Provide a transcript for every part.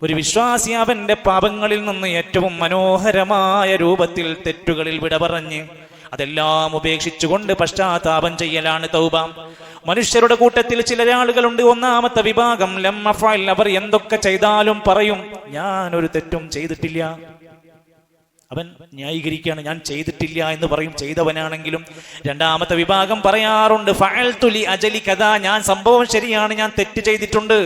ഒരു വിശ്വാസി അവന്റെ പാപങ്ങളിൽ നിന്ന് ഏറ്റവും മനോഹരമായ രൂപത്തിൽ തെറ്റുകളിൽ വിട പറഞ്ഞ് അതെല്ലാം ഉപേക്ഷിച്ചുകൊണ്ട് പശ്ചാത്താപം ചെയ്യലാണ് തൗബ. മനുഷ്യരുടെ കൂട്ടത്തിൽ ചില ആളുകളുണ്ട്, ഒന്നാമത്തെ വിഭാഗം ലം അഫ്അൽ, അവർ എന്തൊക്കെ ചെയ്താലും പറയും ഞാനൊരു തെറ്റും ചെയ്തിട്ടില്ല. അവൻ ന്യായീകരിക്കുകയാണ്, ഞാൻ ചെയ്തിട്ടില്ല എന്ന് പറയും, ചെയ്തവനാണെങ്കിലും. രണ്ടാമത്തെ വിഭാഗം പറയാറുണ്ട് ഫഅൽതു ലി അജലി കദാ, ഞാൻ സംഭവം ശരിയാണ്, ഞാൻ തെറ്റ് ചെയ്തിട്ടുണ്ട്,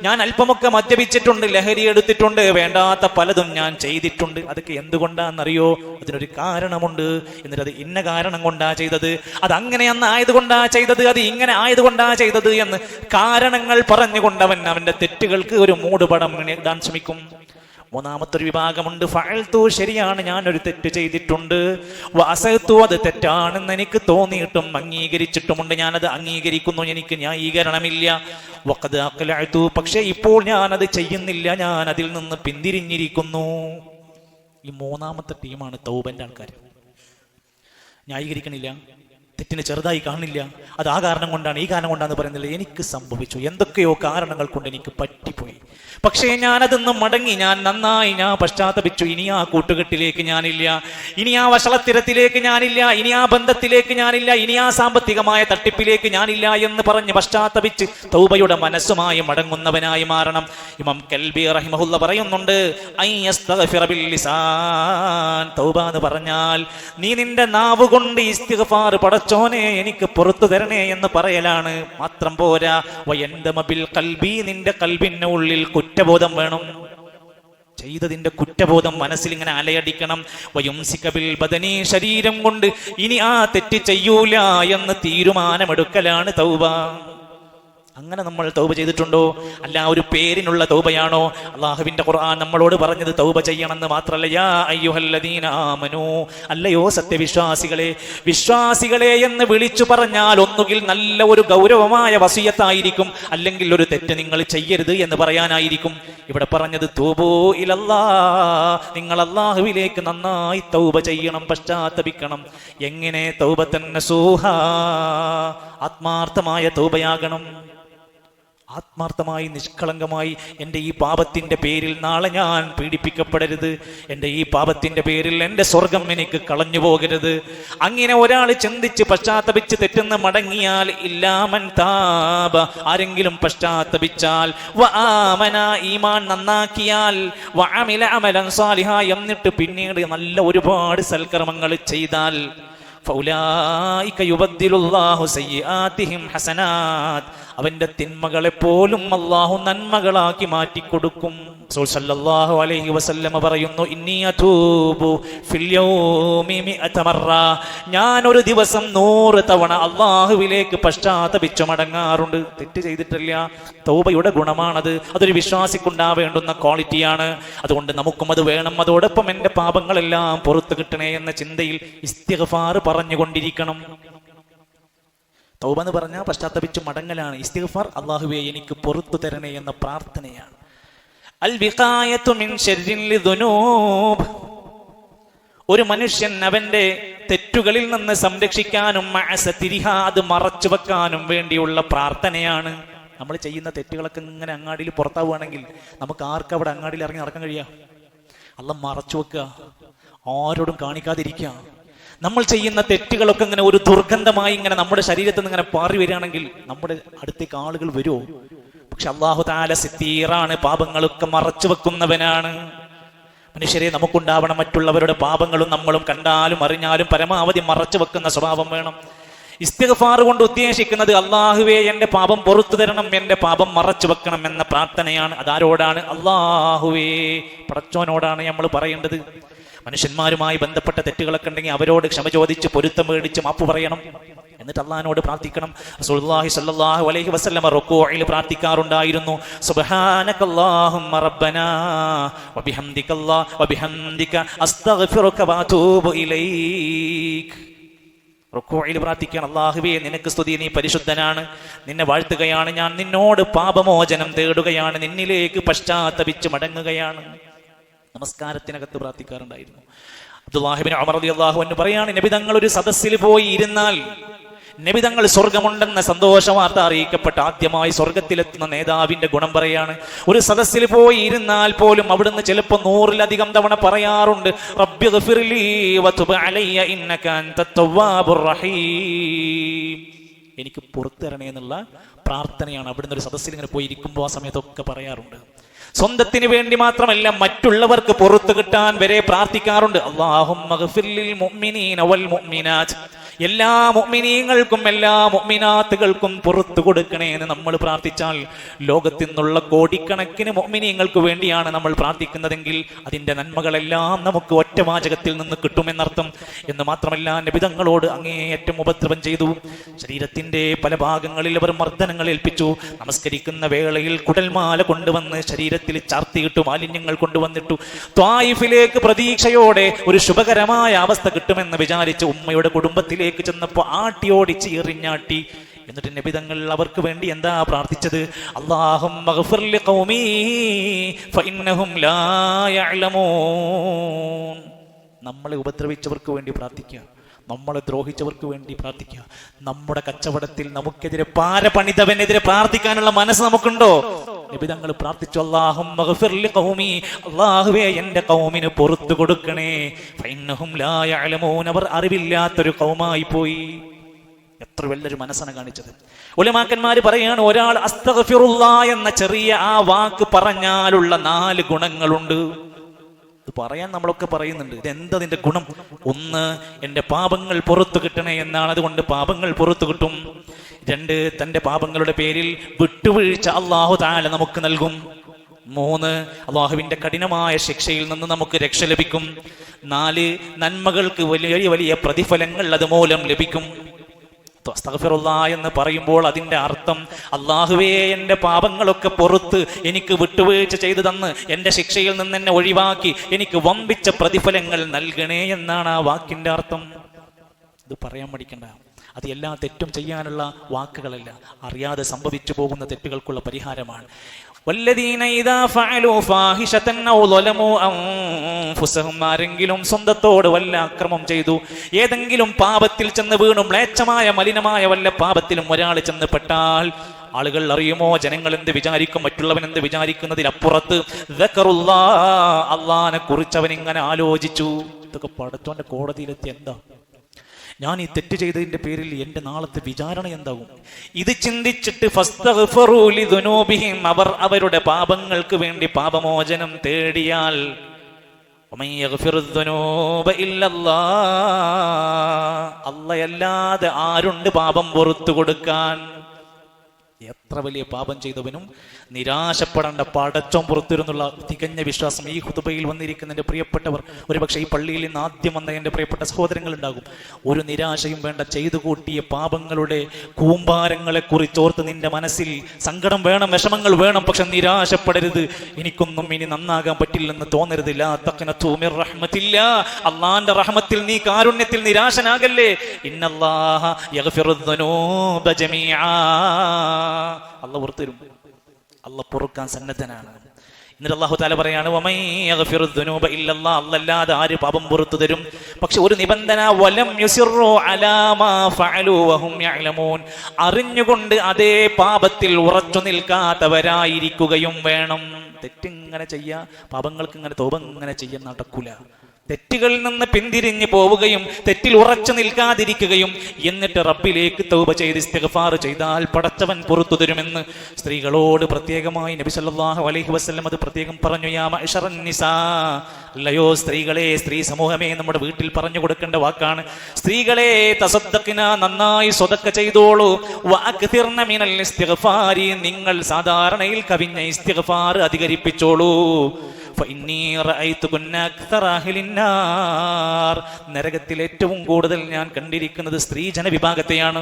ഞാൻ അല്പമൊക്കെ മദ്യപിച്ചിട്ടുണ്ട്, ലഹരി എടുത്തിട്ടുണ്ട്, വേണ്ടാത്ത പലതും ഞാൻ ചെയ്തിട്ടുണ്ട്. അതൊക്കെ എന്തുകൊണ്ടാണെന്നറിയോ? അതിനൊരു കാരണമുണ്ട്. എന്നിട്ട് അത് ഇന്ന കാരണം കൊണ്ടാ ചെയ്തത്, അത് അങ്ങനെയെന്ന് ആയതുകൊണ്ടാ ചെയ്തത്, അത് ഇങ്ങനെ ആയതുകൊണ്ടാ ചെയ്തത് എന്ന് കാരണങ്ങൾ പറഞ്ഞുകൊണ്ട് അവന്റെ തെറ്റുകൾക്ക് ഒരു മൂടുപടം ഇടാൻ ശ്രമിക്കും. മൂന്നാമത്തെ ഒരു വിഭാഗമുണ്ട് ഫഅൽതു, ശരിയാണ്, ഞാനൊരു തെറ്റ് ചെയ്തിട്ടുണ്ട്, വഅസഅതു, അത് തെറ്റാണെന്ന് എനിക്ക് തോന്നിയിട്ടും അംഗീകരിച്ചിട്ടുമുണ്ട്, ഞാനത് അംഗീകരിക്കുന്നു, എനിക്ക് ന്യായീകരണമില്ല. വഖദ് അഖ്ലഅതു, പക്ഷേ ഇപ്പോൾ ഞാനത് ചെയ്യുന്നില്ല, ഞാൻ അതിൽ നിന്ന് പിന്തിരിഞ്ഞിരിക്കുന്നു. ഈ മൂന്നാമത്തെ ടീമാണ് തൗബന്റെ ആൾക്കാർ. ന്യായീകരിക്കണില്ല, തെറ്റിനെ ചെറുതായി കാണില്ല, അത് ആ കാരണം കൊണ്ടാണ് ഈ കാരണം കൊണ്ടാന്ന് പറയുന്നില്ല. എനിക്ക് സംഭവിച്ചു, എന്തൊക്കെയോ കാരണങ്ങൾ കൊണ്ട് എനിക്ക് പറ്റിപ്പോയി, പക്ഷേ ഞാനതൊന്ന് മടങ്ങി, ഞാൻ നന്നായി, ഞാൻ പശ്ചാത്തപിച്ചു, ഇനി ആ കൂട്ടുകെട്ടിലേക്ക് ഞാനില്ല, ഇനി ആ വഷളത്തിരത്തിലേക്ക് ഞാനില്ല, ഇനി ആ ബന്ധത്തിലേക്ക് ഞാനില്ല, ഇനി ആ സാമ്പത്തികമായ തട്ടിപ്പിലേക്ക് ഞാനില്ല എന്ന് പറഞ്ഞ് പശ്ചാത്തപിച്ച് തൗബയുടെ മനസ്സുമായി മടങ്ങുന്നവനായി മാറണം. ഇമാം കൽബി റഹിമഹുല്ല പറയുന്നുണ്ട് അയ്യസ്തഗ്ഫിറ ബിൽ ലിസാൻ, തൗബ എന്ന് പറഞ്ഞാൽ നീ നിന്റെ നാവ് കൊണ്ട് ഇസ്തിഗ്ഫാർ, പടച്ചോനെ എനിക്ക് പുറത്തു തരണേ എന്ന് പറയലാണ്. മാത്രം പോരാ, വയന്തമ ബിൽ ഖൽബി, നിന്റെ ഖൽബിന്റെ ഉള്ളിൽ കുറ്റബോധം വേണം, ചെയ്തതിന്റെ കുറ്റബോധം മനസ്സിൽ ഇങ്ങനെ അലയടിക്കണം. വയുംസിക ബിൽ ബദനി, ശരീരം കൊണ്ട് ഇനി ആ തെറ്റ് ചെയ്യൂല എന്ന് തീരുമാനമെടുക്കലാണ് തൗബ. അങ്ങനെ നമ്മൾ തൗബ ചെയ്തിട്ടുണ്ടോ? അല്ല ഒരു പേരിനുള്ള തൗബയാണോ? അല്ലാഹുവിന്റെ ഖുർആൻ നമ്മളോട് പറഞ്ഞത് തൗബ ചെയ്യണമെന്ന് മാത്രമല്ല, യാ അയ്യുഹല്ലദീന ആമനൂ, അല്ലയോ സത്യവിശ്വാസികളെ, വിശ്വാസികളെ എന്ന് വിളിച്ചു പറഞ്ഞാൽ ഒന്നുകിൽ നല്ല ഒരു ഗൗരവമായ വസിയത്തായിരിക്കും, അല്ലെങ്കിൽ ഒരു തെറ്റ് നിങ്ങൾ ചെയ്യരുത് എന്ന് പറയാനായിരിക്കും. ഇവിടെ പറഞ്ഞത് തൂബൂ ഇലല്ലാഹ്, നിങ്ങൾ അല്ലാഹുവിലേക്ക് നന്നായി തൗബ ചെയ്യണം, പശ്ചാത്തപിക്കണം. എങ്ങനെ? തൗബത്തൻ നസൂഹാ, ആത്മാർത്ഥമായ തൗബയാകണം. ആത്മാർത്ഥമായി നിഷ്കളങ്കമായി, എൻ്റെ ഈ പാപത്തിൻ്റെ പേരിൽ നാളെ ഞാൻ പീഡിപ്പിക്കപ്പെടരുത്, എൻ്റെ ഈ പാപത്തിൻ്റെ പേരിൽ എൻ്റെ സ്വർഗം എനിക്ക് കളഞ്ഞു പോകരുത്. അങ്ങനെ ഒരാൾ ചിന്തിച്ച് പശ്ചാത്തപിച്ച് തെറ്റുന്ന മടങ്ങിയാൽ, ഇല്ലാമൻ താബ, ആരെങ്കിലും പശ്ചാത്തപിച്ചാൽ, വആമന, ഈമാൻ നന്നാക്കിയാൽ, വഅമില അമലൻ സാലിഹ, എന്നിട്ട് പിന്നീട് നല്ല ഒരുപാട് സൽക്കർമ്മങ്ങൾ ചെയ്താൽ, ഫൗലായിക യുബദ്ദിലുല്ലാഹു സയ്യിആതിഹിം ഹസനാത്ത്, അവന്റെ തിന്മകളെപ്പോലും അല്ലാഹു നന്മകളാക്കി മാറ്റിക്കൊടുക്കും. റസൂൽ സല്ലല്ലാഹു അലൈഹി വസല്ലം പറയുന്നു, ഇന്നി അതൂബു ഫിൽ യൗമി മിഅത മറ, ഞാൻ ഒരു ദിവസം 100 തവണ അല്ലാഹുവിലേക്ക് പശ്ചാത്തപിച്ചു മടങ്ങാറുണ്ട്. തെറ്റ് ചെയ്തിട്ടില്ല, തൗബയുടെ ഗുണമാണത്, അതൊരു വിശ്വാസിക്കുണ്ടാവേണ്ടുന്ന ക്വാളിറ്റിയാണ്. അതുകൊണ്ട് നമുക്കും അത് വേണം. അതോടൊപ്പം എൻ്റെ പാപങ്ങളെല്ലാം പുറത്തു കിട്ടണേ എന്ന ചിന്തയിൽ ഇസ്തിഗ്ഫാർ പറഞ്ഞുകൊണ്ടിരിക്കണം. തൗബ എന്ന് പറഞ്ഞാൽ പശ്ചാത്തപിച്ചു മടങ്ങലാണ്. ഇസ്തിഗ്ഫാർ അല്ലാഹുവേ എനിക്ക് പുറത്തു തരണേ എന്ന പ്രാർത്ഥനയാണ്. അൽ വിഖായതു മിൻ ശർരിൽ ദുനൂബ്, ഒരു മനുഷ്യൻ അവന്റെ തെറ്റുകളിൽ നിന്ന് സംരക്ഷിക്കാനും മഅസതിരിഹ, അത് മറച്ചു വെക്കാനും വേണ്ടിയുള്ള പ്രാർത്ഥനയാണ്. നമ്മൾ ചെയ്യുന്ന തെറ്റുകളൊക്കെ ഇങ്ങനെ അങ്ങാടിയിൽ പുറത്താവുകയാണെങ്കിൽ നമുക്ക് ആർക്കും അവിടെ അങ്ങാടിയിൽ ഇറങ്ങി നടക്കാൻ കഴിയുക? അല്ലാഹ് മറച്ചു വെക്കുക, ആരോടും കാണിക്കാതിരിക്കുക. നമ്മൾ ചെയ്യുന്ന തെറ്റുകളൊക്കെ ഇങ്ങനെ ഒരു ദുർഗന്ധമായി ഇങ്ങനെ നമ്മുടെ ശരീരത്തിൽ നിന്ന് ഇങ്ങനെ പാറി വരികയാണെങ്കിൽ നമ്മുടെ അടുത്തേക്ക് ആളുകൾ വരുമോ? പക്ഷെ അല്ലാഹു തആല സിത്തീറാണ്, പാപങ്ങളൊക്കെ മറച്ചു വെക്കുന്നവനാണ്. മനുഷ്യരെ, നമുക്കുണ്ടാവണം മറ്റുള്ളവരുടെ പാപങ്ങളും നമ്മളും കണ്ടാലും അറിഞ്ഞാലും പരമാവധി മറച്ചു വെക്കുന്ന സ്വഭാവം വേണം. ഇസ്തിഗ്ഫാർ കൊണ്ട് ഉദ്ദേശിക്കുന്നത് അല്ലാഹുവേ എൻ്റെ പാപം പുറത്തു തരണം, എൻ്റെ പാപം മറച്ചു വെക്കണം എന്ന പ്രാർത്ഥനയാണ്. അതാരോടാണ്? അല്ലാഹുവേ, പടച്ചോനോടാണ് നമ്മൾ പറയേണ്ടത്. മനുഷ്യന്മാരുമായി ബന്ധപ്പെട്ട തെറ്റുകളൊക്കെ ഉണ്ടെങ്കിൽ അവരോട് ക്ഷമ ചോദിച്ച് പൊരുത്തം മേടിച്ച് മാപ്പ് പറയണം. എന്നിട്ട് അല്ലാഹുവിനോട് പ്രാർത്ഥിക്കണം. റസൂലുള്ളാഹി സ്വല്ലല്ലാഹു അലൈഹി വസല്ലം റുകൂഇൽ പ്രാർത്ഥിക്കാറുണ്ടായിരുന്നു, സുബ്ഹാനകല്ലാഹുമ്മ റബ്ബനാ വബിഹംദിക അസ്തഗ്ഫിറുക വഅതൂബു ഇലൈക്. റുകൂഇൽ പ്രാർത്ഥിക്കണം, അല്ലാഹുവേ നിനക്ക് സ്തുതി, നീ പരിശുദ്ധനാണ്, നിന്നെ വാഴ്ത്തുകയാണ് ഞാൻ, നിന്നോട് പാപമോചനം തേടുകയാണ്, നിന്നിലേക്ക് പശ്ചാത്തപിച്ച് മടങ്ങുകയാണ്. നമസ്കാരത്തിനകത്ത് പ്രാർത്ഥിക്കാറുണ്ടായിരുന്നു. അബ്ദുല്ലാഹി ഇബ്നു ഉമർ റളിയല്ലാഹു അൻഹു പറയാണ്, നബി തങ്ങൾ ഒരു സദസ്സിൽ പോയി ഇരുന്നാൽ നബിതങ്ങൾ സ്വർഗമുണ്ടെന്ന സന്തോഷ വാർത്ത അറിയിക്കപ്പെട്ട ആദ്യമായി സ്വർഗത്തിലെത്തുന്ന നേതാവിന്റെ ഗുണം പറയാണ്. ഒരു സദസ്സിൽ പോയി ഇരുന്നാൽ പോലും അവിടുന്ന് ചിലപ്പോൾ 100-ലധികം തവണ പറയാറുണ്ട്, റബ്ബി ഗ്ഫിർലി വതുബ് അലയ്യ ഇന്നക അൻതത് തവ്വാബുർ റഹീം. എനിക്ക് പുറത്തിറങ്ങണേ എന്നുള്ള പ്രാർത്ഥനയാണ് അവിടുന്ന് ഒരു സദസ്സിൽ ഇങ്ങനെ പോയി ഇരിക്കുമ്പോൾ ആ സമയത്തൊക്കെ പറയാറുണ്ട്. സ്വന്തത്തിന് വേണ്ടി മാത്രമല്ല, മറ്റുള്ളവർക്ക് പുറത്തു കിട്ടാൻ വരെ പ്രാർത്ഥിക്കാറുണ്ട്. അല്ലാഹുമ്മ ഗ്ഫിർ ലിൽ മുഅ്മിനീന വൽ മുഅ്മിനാത്ത്, എല്ലാ മുഅ്മിനീങ്ങൾക്കും എല്ലാ മുഅ്മിനാത്തുകൾക്കും പുറത്തു കൊടുക്കണേ എന്ന് നമ്മൾ പ്രാർത്ഥിച്ചാൽ, ലോകത്തിൽ നിന്നുള്ള കോടിക്കണക്കിന് മുഅ്മിനീങ്ങൾക്ക് വേണ്ടിയാണ് നമ്മൾ പ്രാർത്ഥിക്കുന്നതെങ്കിൽ അതിന്റെ നന്മകളെല്ലാം നമുക്ക് ഒറ്റവാചകത്തിൽ നിന്ന് കിട്ടുമെന്നർത്ഥം. എന്ന് മാത്രമല്ല, നബിതങ്ങളോട് അങ്ങേയറ്റം ഉപദ്രവം ചെയ്തു. ശരീരത്തിന്റെ പല ഭാഗങ്ങളിൽ അവർ മർദ്ദനങ്ങൾ ഏൽപ്പിച്ചു. നമസ്കരിക്കുന്ന വേളയിൽ കുടൽമാല കൊണ്ടുവന്ന് ശരീരത്തിൽ ചാർത്തിയിട്ടു, മാലിന്യങ്ങൾ കൊണ്ടുവന്നിട്ടു. ത്വായിഫിലേക്ക് പ്രതീക്ഷയോടെ ഒരു ശുഭകരമായ അവസ്ഥ കിട്ടുമെന്ന് വിചാരിച്ച് ഉമ്മയുടെ കുടുംബത്തിലേക്ക് ചെന്നപ്പോ ആട്ടിയോടിച്ച് എറിഞ്ഞാട്ടി. എന്നിട്ട് നബിതങ്ങൾ അവർക്ക് വേണ്ടി എന്താ പ്രാർത്ഥിച്ചത്? അല്ലാഹുമ്മ ഗ്ഫിർ ലിഖൗമീ ഫഇന്നഹും ലാ യഅലമൂൻ. നമ്മളെ ഉപദ്രവിച്ചവർക്ക് വേണ്ടി പ്രാർത്ഥിക്കുക, നമ്മളെ ദ്രോഹിച്ചവർക്ക് വേണ്ടി പ്രാർത്ഥിക്കുക. നമ്മുടെ കച്ചവടത്തിൽ നമുക്കെതിരെ പാര പണിതവനെതിരെ പ്രാർത്ഥിക്കാനുള്ള മനസ്സ് നമുക്കുണ്ടോ? നബിതങ്ങൾ പ്രാർത്ഥിച്ചു, അല്ലാഹുമ്മ ഗ്ഫിർ ലിഖൗമീ, അല്ലാഹുവേ എന്റെ ഖൗമിന് പുറത്തു കൊടുക്കണേ. ഫഇന്നഹും ലാ യഅലമൂൻ, അവർ അറിവില്ലാത്തൊരു ഖൗമായി പോയി. എത്ര വലിയൊരു മനസ്സാണ് കാണിച്ചത്. ഉലമാക്കന്മാര് പറയാണ്, ഒരാൾ അസ്തഗ്ഫിറുല്ലാഹ് എന്ന ചെറിയ ആ വാക്ക് പറഞ്ഞാലുള്ള 4 ഗുണങ്ങളുണ്ട്. ഇത് പറയാൻ നമ്മളൊക്കെ പറയുന്നുണ്ട്. ഇതെന്താ ഇതിന്റെ ഗുണം? 1, എന്റെ പാപങ്ങൾ പുറത്തു കിട്ടണേ എന്നാണ്. അതുകൊണ്ട് പാപങ്ങൾ പുറത്തു കിട്ടും. 2, തന്റെ പാപങ്ങളുടെ പേരിൽ വിട്ടുവീഴ്ച അല്ലാഹു തആല നമുക്ക് നൽകും. 3, അല്ലാഹുവിന്റെ കഠിനമായ ശിക്ഷയിൽ നിന്ന് നമുക്ക് രക്ഷ ലഭിക്കും. 4, നന്മകൾക്ക് വലിയ വലിയ പ്രതിഫലങ്ങൾ അതുമൂലം ലഭിക്കും. അസ്തഗ്ഫിറുല്ലാഹ് എന്ന് പറയുമ്പോൾ അതിന്റെ അർത്ഥം, അല്ലാഹുവേ എന്റെ പാപങ്ങളൊക്കെ പുറത്ത് എനിക്ക് വിട്ടുവീഴ്ച ചെയ്തു തന്ന് എന്റെ ശിക്ഷയിൽ നിന്ന് എന്നെ ഒഴിവാക്കി എനിക്ക് വമ്പിച്ച പ്രതിഫലങ്ങൾ നൽകണേ എന്നാണ് ആ വാക്കിന്റെ അർത്ഥം. ഇത് പറയാൻ പഠിക്കണ്ട. അത് എല്ലാ തെറ്റും ചെയ്യാനുള്ള വാക്കുകളല്ല, അറിയാതെ സംഭവിച്ചു പോകുന്ന തെറ്റുകൾക്കുള്ള പരിഹാരമാണ്. വല്ലദീന ഇദാ ഫഅലൂ ഫാഹിശതൻ ഔ ളലമൂ അൻഫുസഹും, ആരെങ്കിലും സ്വന്തത്തോട് വല്ല അക്രമം ചെയ്തു, ഏതെങ്കിലും പാപത്തിൽ ചെന്ന് വീണു, മ്ലേച്ഛമായ മലിനമായ വല്ല പാപത്തിലും ഒരാൾ ചെന്ന് പെട്ടാൽ, ആളുകൾ അറിയുമോ, ജനങ്ങൾ എന്ത് വിചാരിക്കും, മറ്റുള്ളവൻ എന്ത് വിചാരിക്കുന്നതിലപ്പുറത്ത് അള്ളാഹിനെ കുറിച്ച് അവൻ ഇങ്ങനെ ആലോചിച്ചു. ഇതൊക്കെ പടച്ചോന്റെ കോടതിയിലെത്തി എന്താ ഞാൻ ഈ തെറ്റ് ചെയ്തതിന്റെ പേരിൽ എന്റെ നാളത്തെ വിചാരണ എന്താകും? ഇത് ചിന്തിച്ചിട്ട് ഫസ്തഗ്ഫറൂ ലിദുനൂബിഹിം, അവർ അവരുടെ പാപങ്ങൾക്ക് വേണ്ടി പാപമോചനം തേടിയാൽ, വമൻ യഗ്ഫിറുദ്ദുനൂബ ഇല്ലല്ലാഹ്, അല്ലാഹയല്ലാതെ ആരുണ്ട് പാപം പുറത്തു കൊടുക്കാൻ? എത്ര വലിയ പാപം ചെയ്തവനും നിരാശപ്പെടേണ്ട, പടച്ചോൻ പുറത്തിരുന്നുള്ള തികഞ്ഞ വിശ്വാസം ഈ ഖുതുബയിൽ വന്നിരിക്കുന്ന എൻ്റെ പ്രിയപ്പെട്ടവർ, ഒരുപക്ഷെ ഈ പള്ളിയിൽ നിന്ന് ആദ്യം വന്ന എൻ്റെ പ്രിയപ്പെട്ട സഹോദരങ്ങൾ ഉണ്ടാകും. ഒരു നിരാശയും വേണ്ട. ചെയ്തു കൂട്ടിയ പാപങ്ങളുടെ കൂമ്പാരങ്ങളെ കുറിച്ചോർത്ത് നിന്റെ മനസ്സിൽ സങ്കടം വേണം, വിഷമങ്ങൾ വേണം, പക്ഷെ നിരാശപ്പെടരുത്. എനിക്കൊന്നും ഇനി നന്നാകാൻ പറ്റില്ലെന്ന് തോന്നരുത്. ലാ തഖ്നതു മിർ റഹ്മത്തില്ലാഹ്, അല്ലാഹുവിന്റെ റഹ്മത്തിൽ നീ, കാരുണ്യത്തിൽ നിരാശനാകല്ലേ. ഇന്നല്ലാഹ യഗ്ഫിറുദ്ദുനൂബ ജമീആ, അല്ലാഹു പുറത്തുതരും, അല്ലാഹു പൊറുക്കാൻ സന്നദ്ധനാണ്. എന്നിട്ട് അല്ലാഹു തആല പറയാണ്, വമൻ യഗ്ഫിറുദ്ദുനൂബ ഇല്ലല്ലാഹ്, അല്ലാഹുവല്ലാതെ ആര് പാപം പുറത്തു തരും? പക്ഷെ ഒരു നിബന്ധന, വലം യുസിറു അലാ മാ ഫഅലു വഹും യഅലമൂൻ, അറിഞ്ഞുകൊണ്ട് അതേ പാപത്തിൽ ഉറച്ചു നിൽക്കാത്തവരായിരിക്കുകയും വേണം. തെറ്റിങ്ങനെ ചെയ്യാ, പാപങ്ങൾക്ക് ഇങ്ങനെ തൗബ ഇങ്ങനെ ചെയ്യാൻ നടക്കൂല. തെറ്റുകളിൽ നിന്ന് പിന്തിരിഞ്ഞു പോവുകയും തെറ്റിൽ ഉറച്ചു നിൽക്കാതിരിക്കുകയും എന്നിട്ട് റബ്ബിലേക്ക് തൗബ ചെയ്ത് ഇസ്തിഗ്ഫാർ ചെയ്താൽ പടച്ചവൻ പുറത്തു തരുമെന്ന് സ്ത്രീകളോട് പ്രത്യേകമായി നബി സല്ലല്ലാഹു അലൈഹി വസല്ലം അത് പ്രത്യേകം പറഞ്ഞു. യാ മഅ്ശറൻ നിസാ, അല്ലയോ സ്ത്രീകളെ, സ്ത്രീ സമൂഹമേ, നമ്മുടെ വീട്ടിൽ പറഞ്ഞു കൊടുക്കേണ്ട വാക്കാണ്. സ്ത്രീകളെ, തസദ്ദഖ്ന, നന്നായി സ്വതക്ക ചെയ്തോളൂ. വഅക്തിർന മിനൽ ഇസ്തിഗ്ഫാരി, നിങ്ങൾ സാധാരണയിൽ കവിഞ്ഞ ഇസ്തിഗ്ഫാർ അധികരിപ്പിച്ചോളൂ. നരകത്തിൽ ഏറ്റവും കൂടുതൽ ഞാൻ കണ്ടിരിക്കുന്നത് സ്ത്രീ ജനവിഭാഗത്തെയാണ്.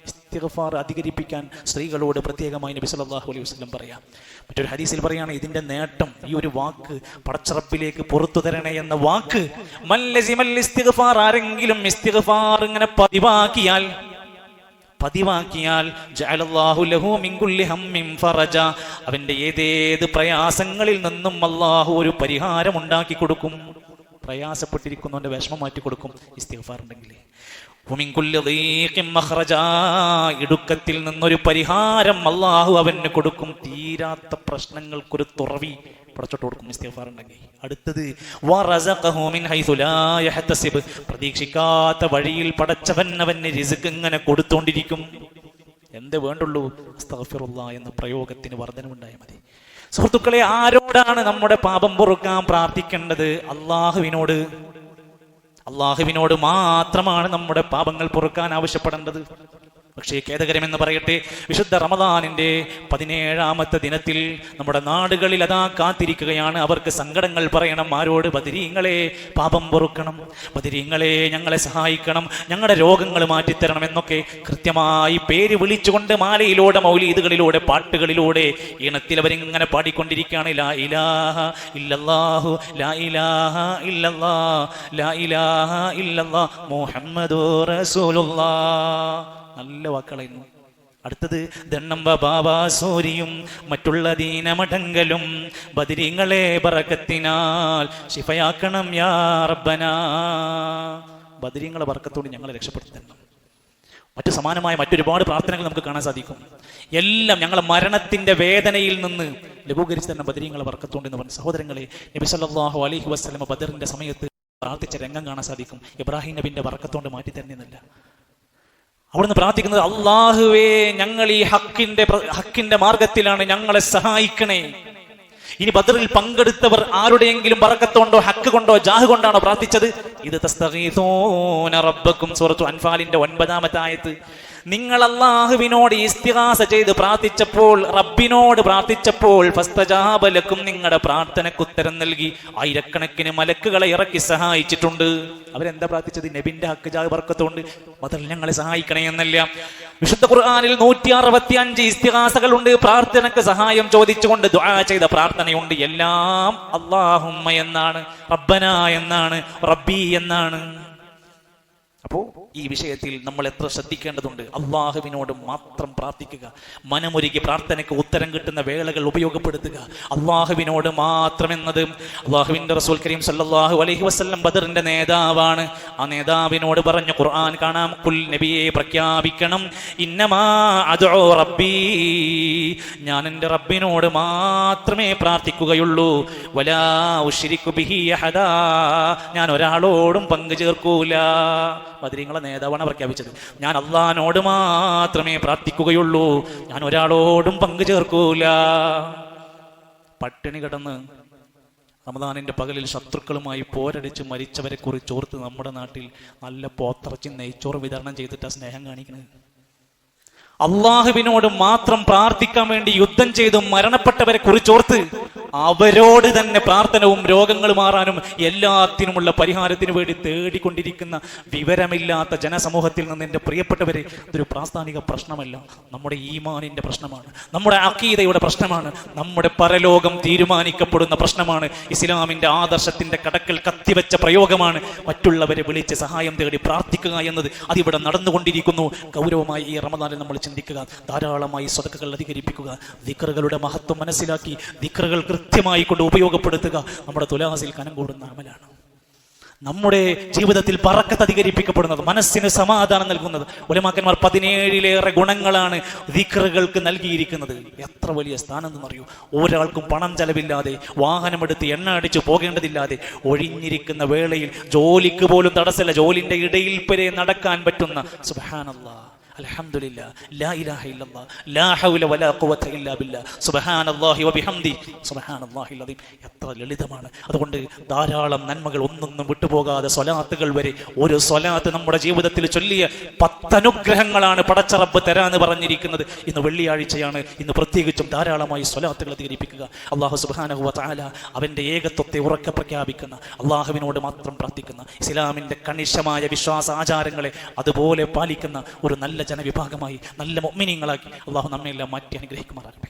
ഇസ്തിഗ്ഫാർ അധികരിപ്പിക്കാൻ സ്ത്രീകളോട് പ്രത്യേകമായി നബി സല്ലല്ലാഹു അലൈഹി വസല്ലം പറയാം. മറ്റൊരു ഹദീസിൽ പറയാണ്, ഇതിന്റെ നേട്ടം, ഈ ഒരു വാക്ക്, പടച്ചറപ്പിലേക്ക് പുറത്തു തരണേ എന്ന വാക്ക്, മല്ലസിമൽ ഇസ്തിഗ്ഫാർ, ആരെങ്കിലും ഇസ്തിഗ്ഫാർ ഇങ്ങനെ പതിവാക്കിയാൽ ജഅലല്ലാഹു ലഹു മിൻ കുല്ലി ഹമ്മിൻ ഫറജ, അവന്റെ ഏതേത് പ്രയാസങ്ങളിൽ നിന്നും അല്ലാഹു ഒരു പരിഹാരം ഉണ്ടാക്കി കൊടുക്കും. പ്രയാസപ്പെട്ടിരിക്കുന്നവന്റെ വിഷമം മാറ്റി കൊടുക്കും ഇസ്തിഗ്ഫാർ ഉണ്ടെങ്കിൽ. വമിൻ കുല്ലി ദീഖിൻ മഖ്റജാ, ഇടുക്കത്തിൽ നിന്നൊരു പരിഹാരം അല്ലാഹു അവന് കൊടുക്കും. തീരാത്ത പ്രശ്നങ്ങൾക്കൊരു തുറവി പടച്ചോട്ട് കൊടുക്കും ഇസ്തിഗ്ഫാർ ഉണ്ടെങ്കിൽ. അടുത്തത് വറസഖഹു മിൻ ഹൈസു ലാ യഹ്തസിബ്, പ്രതീക്ഷിക്കാത്ത വഴിയിൽ പടച്ചവൻ അവന് റിസ്ക് ഇങ്ങനെ കൊടുത്തോണ്ടിരിക്കും. എന്തേ വേണ്ടുള്ളൂ? അസ്തഗ്ഫിറുല്ലാഹ് എന്ന പ്രയോഗത്തിന് വർധനമുണ്ടായാൽ മതി. സുഹൃത്തുക്കളെ, ആരോടാണ് നമ്മുടെ പാപം പൊറുക്കാൻ പ്രാർത്ഥിക്കേണ്ടത്? അള്ളാഹുവിനോട് മാത്രമാണ് നമ്മുടെ പാപങ്ങൾ പൊറുക്കാൻ ആവശ്യപ്പെടേണ്ടത്. പക്ഷേ ഖേദകരമെന്ന് പറയട്ടെ, വിശുദ്ധ റമദാനിന്റെ 17ാമത്തെ ദിനത്തിൽ നമ്മുടെ നാടുകളിൽ അതാ കാത്തിരിക്കുകയാണ്. അവർക്ക് സങ്കടങ്ങൾ പറയണം. ആരോട്? ബദരീങ്ങളെ, പാപം പൊറുക്കണം, ബദരീങ്ങളെ ഞങ്ങളെ സഹായിക്കണം, ഞങ്ങളുടെ രോഗങ്ങൾ മാറ്റിത്തരണം എന്നൊക്കെ കൃത്യമായി പേര് വിളിച്ചുകൊണ്ട് മാലയിലൂടെ, മൗലീദുകളിലൂടെ, പാട്ടുകളിലൂടെ ഈണത്തിൽ അവരിങ്ങനെ പാടിക്കൊണ്ടിരിക്കുകയാണ്. ലാ ഇലാഹ ഇല്ലല്ലാഹു, ലാ ഇലാഹ ഇല്ലല്ലാഹ്, ലാ ഇലാഹ ഇല്ലല്ലാഹ് മുഹമ്മദുർ റസൂലുള്ളാഹ്. നല്ല വാക്കുകളായിരുന്നു. അടുത്തത് ദണ്ണമ്പ ബാബാസൂരിയും മറ്റുള്ള ദീനമടങ്കലും ബദരീങ്ങളെ ബറക്കത്തിനാൽ ശിഫയാക്കണം യാ റബ്ബനാ. ബദരീങ്ങളെ ബറക്കത്തോട് ഞങ്ങളെ രക്ഷപ്പെടുത്തി തരണം. സമാനമായ മറ്റൊരുപാട് പ്രാർത്ഥനകൾ നമുക്ക് കാണാൻ സാധിക്കും. എല്ലാം ഞങ്ങളെ മരണത്തിന്റെ വേദനയിൽ നിന്ന് ലഘൂകരിച്ച് തന്നെ ബദരീങ്ങളെ ബറക്കത്തോണ്ട് എന്ന് പറഞ്ഞ സഹോദരങ്ങളെ, നബി സല്ലല്ലാഹു അലൈഹി വസല്ലം ബദറിന്റെ സമയത്ത് പ്രാർത്ഥിച്ച രംഗം കാണാൻ സാധിക്കും. ഇബ്രാഹിം നബിന്റെ ബറക്കത്തോണ്ട് മാറ്റി തരുന്നില്ല. അവിടുന്ന് പ്രാർത്ഥിക്കുന്നത്, അല്ലാഹുവേ ഞങ്ങൾ ഈ ഹക്കിന്റെ മാർഗത്തിലാണ്, ഞങ്ങളെ സഹായിക്കണേ. ഇനി ബദറിൽ പങ്കെടുത്തവർ ആരുടെയെങ്കിലും ബറക്കത്തോണ്ടോ ഹക്ക് കൊണ്ടോ ജാഹ് കൊണ്ടാണോ പ്രാർത്ഥിച്ചത്? ഇത് തസ്തഗീസൂന റബ്ബക്കും, സൂറത്തു അൻഫാലിന്റെ 9ാമത്തെ ആയത്ത്. നിങ്ങൾ അല്ലാഹുവിനോട് ഇസ്തിഗാസ ചെയ്ത് പ്രാർത്ഥിച്ചപ്പോൾ, റബ്ബിനോട് പ്രാർത്ഥിച്ചപ്പോൾ, ഫസ്തജാബ ലക്കും, നിങ്ങളുടെ പ്രാർത്ഥനയ്ക്ക് ഉത്തരം നൽകി. ആയിരക്കണക്കിന് മലക്കുകളെ ഇറക്കി സഹായിച്ചിട്ടുണ്ട്. അവരെന്താ പ്രാർത്ഥിച്ചത്? നബിന്റെ ഹക്ക് ജാഹ് ബർക്കത്തോണ്ട് ബദറിൽ ഞങ്ങളെ സഹായിക്കണേ എന്നല്ല. വിശുദ്ധ ഖുർആനിൽ 165 ഇസ്തിഗാസകളുണ്ട്. പ്രാർത്ഥനയ്ക്ക് സഹായം ചോദിച്ചുകൊണ്ട് ദുആ ചെയ്ത പ്രാർത്ഥനയുണ്ട്. എല്ലാം അല്ലാഹുമ്മ എന്നാണ്, റബ്ബന എന്നാണ്, റബ്ബി എന്നാണ്. അപ്പോ ഈ വിഷയത്തിൽ നമ്മൾ എത്ര ശ്രദ്ധിക്കേണ്ടതുണ്ട്. അള്ളാഹുവിനോട് മാത്രം പ്രാർത്ഥിക്കുക. മനമൊരുക്കി പ്രാർത്ഥനയ്ക്ക് ഉത്തരം കിട്ടുന്ന വേളകൾ ഉപയോഗപ്പെടുത്തുക. അള്ളാഹുവിനോട് മാത്രം എന്നത് അള്ളാഹുവിന്റെ റസൂൽ കരീം സല്ലല്ലാഹു അലൈഹി വസല്ലം ബദറിന്റെ നേതാവാണ്. ആ നേതാവിനോട് പറഞ്ഞു, ഖുർആൻ കാണാം, കുൽ നബിയെ പ്രഖ്യാപിക്കണം, ഇന്നമാ അദ്ഉ റബ്ബി, ഞാൻ എൻ്റെ റബ്ബിനോട് മാത്രമേ പ്രാർത്ഥിക്കുകയുള്ളൂ. വലാ ഉശ്രികു ബിഹി അഹദാ, ഞാൻ ഒരാളോടും പങ്കു ചേർക്കൂല. ബദരീങ്ങളെ നേതാവാണ് പ്രഖ്യാപിച്ചത്. ഞാൻ അള്ളാഹിനോട് മാത്രമേ പ്രാർത്ഥിക്കുകയുള്ളൂ, ഞാൻ ഒരാളോടും പങ്കു ചേർക്കൂല. പട്ടിണി കിടന്ന് റമദാനിന്റെ പകലിൽ ശത്രുക്കളുമായി പോരടിച്ച് മരിച്ചവരെ കുറിച്ച് ഓർത്ത് നമ്മുടെ നാട്ടിൽ നല്ല പോത്തിറച്ചി നെയ്ച്ചോറ് വിതരണം ചെയ്തിട്ടാ സ്നേഹം കാണിക്കുന്നത്. അള്ളാഹുവിനോട് മാത്രം പ്രാർത്ഥിക്കാൻ വേണ്ടി യുദ്ധം ചെയ്ത് മരണപ്പെട്ടവരെ കുറിച്ചോർത്ത് അവരോട് തന്നെ പ്രാർത്ഥനവും രോഗങ്ങൾ മാറാനും എല്ലാത്തിനുമുള്ള പരിഹാരത്തിന് വേണ്ടി തേടിക്കൊണ്ടിരിക്കുന്ന വിവരമില്ലാത്ത ജനസമൂഹത്തിൽ നിന്ന് എൻ്റെ പ്രിയപ്പെട്ടവരെ, ഇതൊരു പ്രാസ്ഥാനിക പ്രശ്നമല്ല, നമ്മുടെ ഈമാനിന്റെ പ്രശ്നമാണ്, നമ്മുടെ അഖീദയുടെ പ്രശ്നമാണ്, നമ്മുടെ പരലോകം തീരുമാനിക്കപ്പെടുന്ന പ്രശ്നമാണ്. ഇസ്ലാമിന്റെ ആദർശത്തിന്റെ കടക്കൽ കത്തിവെച്ച പ്രയോഗമാണ് മറ്റുള്ളവരെ വിളിച്ച് സഹായം തേടി പ്രാർത്ഥിക്കുക എന്നത്. അതിവിടെ നടന്നുകൊണ്ടിരിക്കുന്നു. ഗൗരവമായി ഈ റമദാനിൽ നമ്മൾ ചിന്തിക്കുക. ധാരാളമായി സ്വതക്കകൾ അധികരിപ്പിക്കുക. ദിക്റുകളുടെ മഹത്വം മനസ്സിലാക്കി ദിക്റുകൾ കൃത്യമായി കൊണ്ട് ഉപയോഗപ്പെടുത്തുക. നമ്മുടെ തുലാസിൽ കനം കൂടുന്ന അമലാണ്. നമ്മുടെ ജീവിതത്തിൽ ബറക്കത്ത് അധികരിപ്പിക്കപ്പെടുന്നത്, മനസ്സിന് സമാധാനം നൽകുന്നത്. ഉലമാക്കന്മാർ 17ലേറെ ഗുണങ്ങളാണ് ദിക്റുകൾക്ക് നൽകിയിരിക്കുന്നത്. എത്ര വലിയ സ്ഥാനം എന്നറിയൂ. ഒരാൾക്കും പണം ചെലവില്ലാതെ, വാഹനമെടുത്ത് എണ്ണ അടിച്ചു പോകേണ്ടതില്ലാതെ, ഒഴിഞ്ഞിരിക്കുന്ന വേളയിൽ ജോലിക്ക് പോലും തടസ്സമില്ല, ജോലിന്റെ ഇടയിൽ വരെ നടക്കാൻ പറ്റുന്ന, സുബ്ഹാനല്ലാഹ്, അൽഹംദുലില്ലാ, ലാ ഇലാഹ ഇല്ലല്ലാഹ്, ലാ ഹൗല വലാ ഖുവത ഇല്ലാ ബില്ലാഹ്, സുബ്ഹാനല്ലാഹി വബിഹംദി, സുബ്ഹാനല്ലാഹിൽ അദീം. എത്ര ലളിതമാണ്. അതുകൊണ്ട് ധാരാളം നന്മകൾ ഒന്നൊന്നും വിട്ടുപോകാതെ സ്വലാത്തുകൾ വരെ, ഒരു സ്വലാത്ത് നമ്മുടെ ജീവിതത്തിൽ ചൊല്ലിയ 10 അനുഗ്രഹങ്ങളാണ് പടച്ച റബ്ബ് തരാന്ന് പറഞ്ഞിരിക്കുന്നത്. ഇന്ന് വെള്ളിയാഴ്ചയാണ്. ഇന്ന് പ്രത്യേകിച്ചും ധാരാളമായി സ്വലാത്തുകൾ അധികരിപ്പിക്കുക. അല്ലാഹു സുബ്ഹാനഹു വ തആല അവന്റെ ഏകത്വത്തെ ഉറക്കെ പ്രഖ്യാപിക്കുന്ന, അള്ളാഹുവിനോട് മാത്രം പ്രാർത്ഥിക്കുന്ന, ഇസ്ലാമിന്റെ കണിശമായ വിശ്വാസ ആചാരങ്ങളെ അതുപോലെ പാലിക്കുന്ന ഒരു നല്ല ജനവിഭാഗമായി, നല്ല മുഅ്മിനീങ്ങളാക്കി അള്ളാഹു നമ്മെ എല്ലാം മാറ്റി അനുഗ്രഹിക്കുമാറാകട്ടെ.